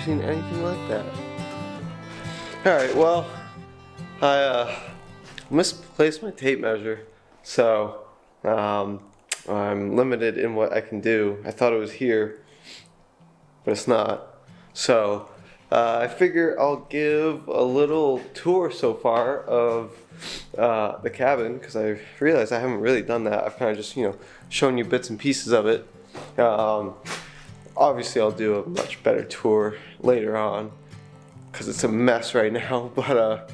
seen anything like that. Alright, well, I misplaced my tape measure, so I'm limited in what I can do. I thought it was here, but it's not. So I figure I'll give a little tour so far of the cabin, because I realized I haven't really done that. I've kind of just, shown you bits and pieces of it. Obviously I'll do a much better tour later on, because it's a mess right now. But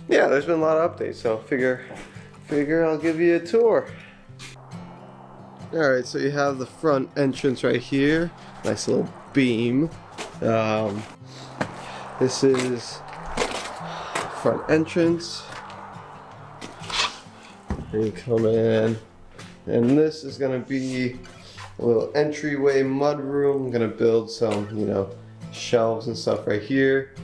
yeah, there's been a lot of updates, so figure I'll give you a tour. Alright, so you have the front entrance right here. Nice little beam. This is front entrance. And you come in, and this is gonna be a little entryway mud room. I'm gonna build some, shelves and stuff right here.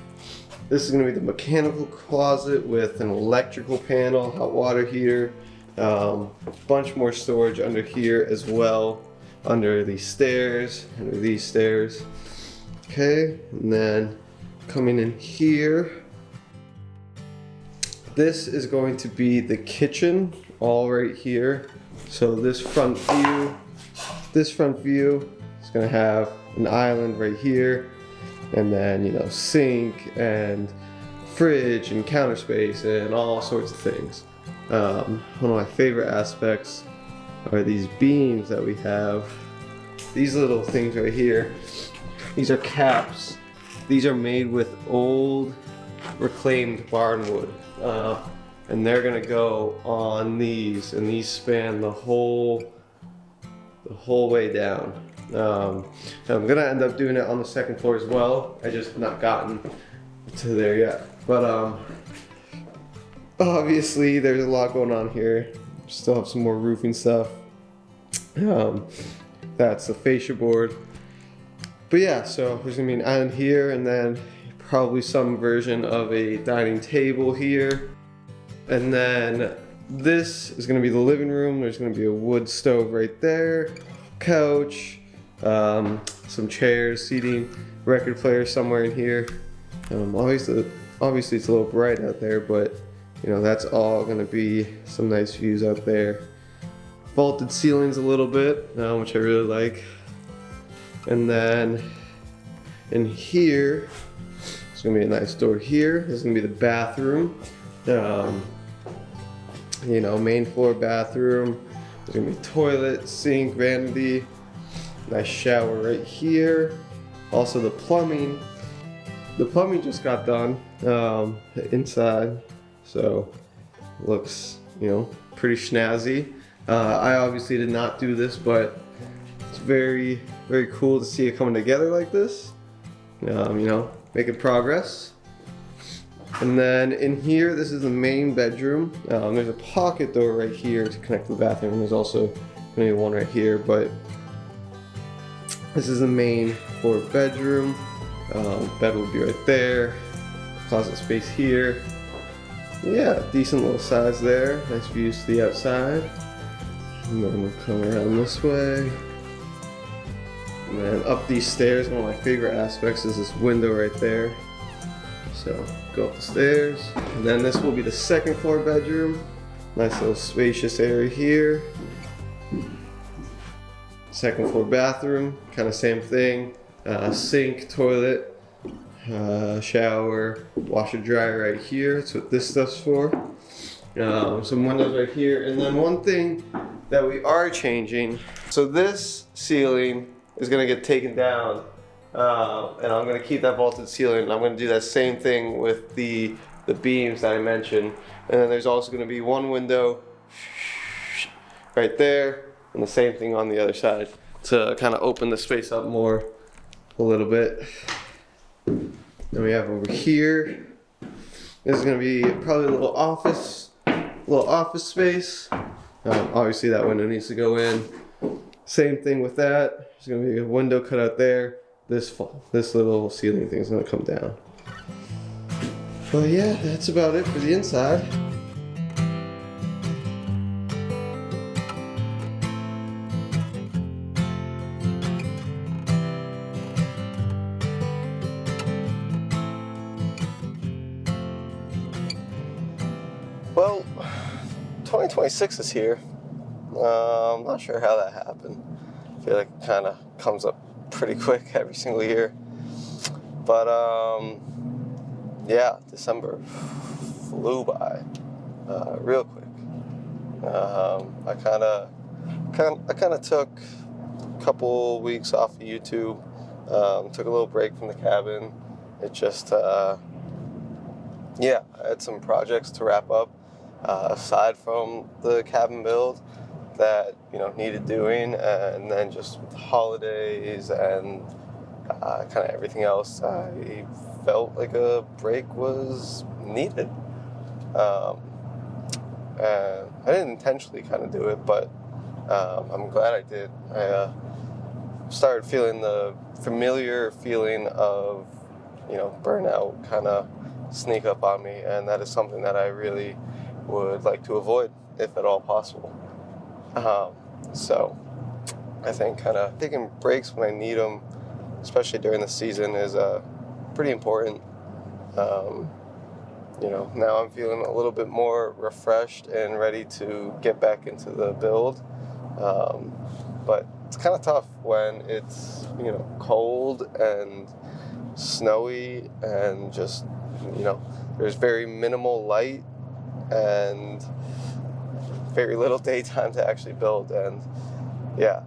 This is gonna be the mechanical closet with an electrical panel, hot water heater, a bunch more storage under here as well, under these stairs. Okay, and then coming in here, this is going to be the kitchen, all right here. So this front view is gonna have an island right here, and then sink and fridge and counter space and all sorts of things. One of my favorite aspects are these beams that we have. These little things right here, these are caps. These are made with old reclaimed barnwood, and they're gonna go on these, and these span the whole way down. I'm gonna end up doing it on the second floor as well. I just not gotten to there yet, but obviously there's a lot going on here. Still have some more roofing stuff. That's the fascia board. But yeah, so there's gonna be an island here, and then probably some version of a dining table here. And then this is gonna be the living room. There's gonna be a wood stove right there, couch, some chairs, seating, record player somewhere in here. Obviously it's a little bright out there, but that's all gonna be some nice views out there. Vaulted ceilings a little bit, which I really like. And then in here, it's gonna be a nice door here. This is gonna be the bathroom. Main floor bathroom. There's gonna be toilet, sink, vanity. Nice shower right here. Also the plumbing. The plumbing just got done inside, so looks pretty snazzy. I obviously did not do this, but it's very, very cool to see it coming together like this. Making progress. And then in here, this is the main bedroom. There's a pocket door right here to connect to the bathroom. There's also gonna be one right here, but this is the main floor bedroom. Bed will be right there. Closet space here. Yeah, decent little size there. Nice views to the outside. And then we'll come around this way. And then up these stairs, one of my favorite aspects is this window right there. So go up the stairs. And then this will be the second floor bedroom. Nice little spacious area here. Second floor bathroom, kind of same thing. Sink, toilet, shower, washer dryer right here. That's what this stuff's for. Some windows right here. And then one thing that we are changing. So this ceiling is gonna get taken down, and I'm gonna keep that vaulted ceiling. And I'm gonna do that same thing with the beams that I mentioned. And then there's also gonna be one window right there, and the same thing on the other side to kind of open the space up more a little bit. Then we have over here, this is gonna be probably a little office space. Obviously that window needs to go in. Same thing with that. There's gonna be a window cut out there. This little ceiling thing is gonna come down. But yeah, that's about it for the inside. 2026 is here. I'm not sure how that happened. I feel like it kind of comes up pretty quick every single year. But yeah, December flew by real quick. I kind of took a couple weeks off of YouTube. Took a little break from the cabin. It just I had some projects to wrap up aside from the cabin build that needed doing, and then just with the holidays and kind of everything else, I felt like a break was needed. And I didn't intentionally kind of do it, but I'm glad I did. I started feeling the familiar feeling of burnout kind of sneak up on me, and that is something that I really would like to avoid if at all possible. So I think kind of taking breaks when I need them, especially during the season, is pretty important. Now I'm feeling a little bit more refreshed and ready to get back into the build. But it's kind of tough when it's cold and snowy and just there's very minimal light and very little daytime to actually build. And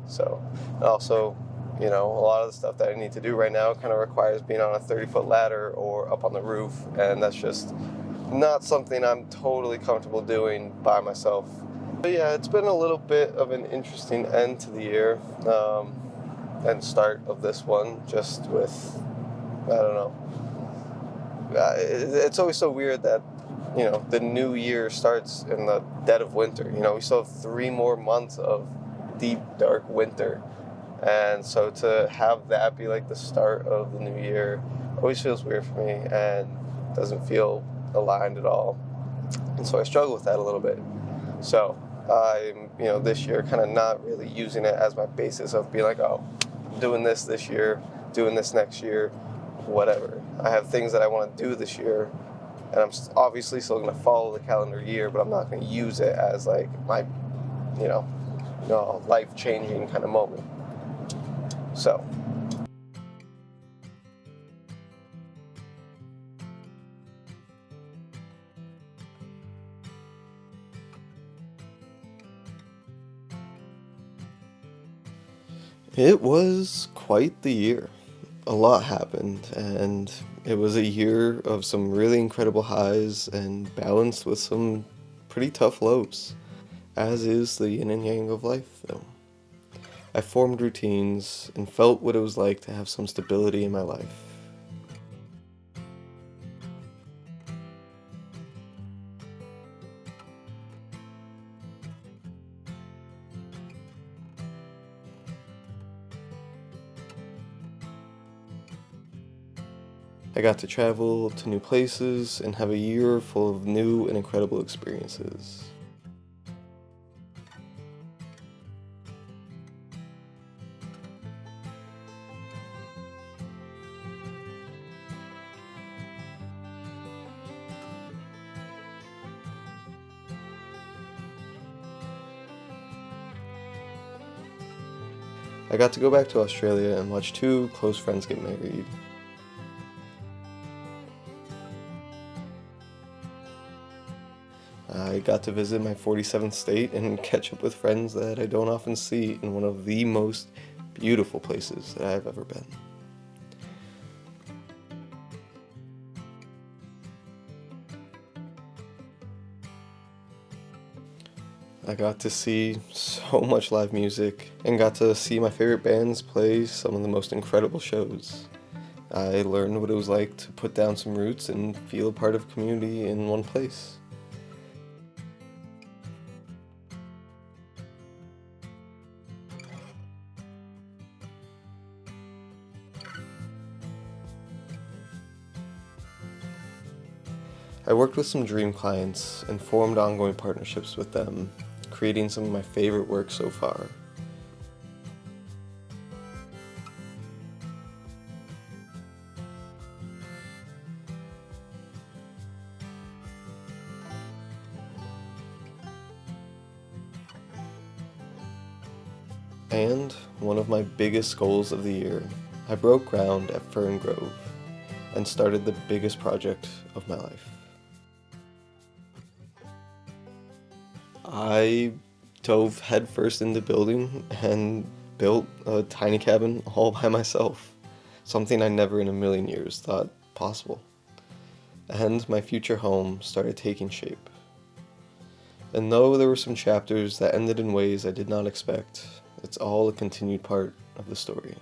so also a lot of the stuff that I need to do right now kind of requires being on a 30-foot ladder or up on the roof, and that's just not something I'm totally comfortable doing by myself. But yeah, it's been a little bit of an interesting end to the year and start of this one, just with I don't know. It's always so weird that the new year starts in the dead of winter. We still have 3 more months of deep, dark winter. And so to have that be like the start of the new year always feels weird for me and doesn't feel aligned at all. And so I struggle with that a little bit. So I'm, this year kind of not really using it as my basis of being like, oh, I'm doing this year, doing this next year, whatever. I have things that I want to do this year, and I'm obviously still going to follow the calendar year, but I'm not going to use it as like my, life-changing kind of moment. So. It was quite the year. A lot happened, and it was a year of some really incredible highs and balanced with some pretty tough lows, as is the yin and yang of life, though. I formed routines and felt what it was like to have some stability in my life. I got to travel to new places and have a year full of new and incredible experiences. I got to go back to Australia and watch 2 close friends get married. I got to visit my 47th state and catch up with friends that I don't often see in one of the most beautiful places that I've ever been. I got to see so much live music and got to see my favorite bands play some of the most incredible shows. I learned what it was like to put down some roots and feel a part of community in one place. I worked with some dream clients and formed ongoing partnerships with them, creating some of my favorite work so far. And one of my biggest goals of the year, I broke ground at Fern Grove and started the biggest project of my life. I dove headfirst into building and built a tiny cabin all by myself, something I never in a million years thought possible. And my future home started taking shape. And though there were some chapters that ended in ways I did not expect, it's all a continued part of the story.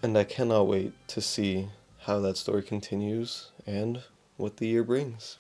And I cannot wait to see how that story continues and what the year brings.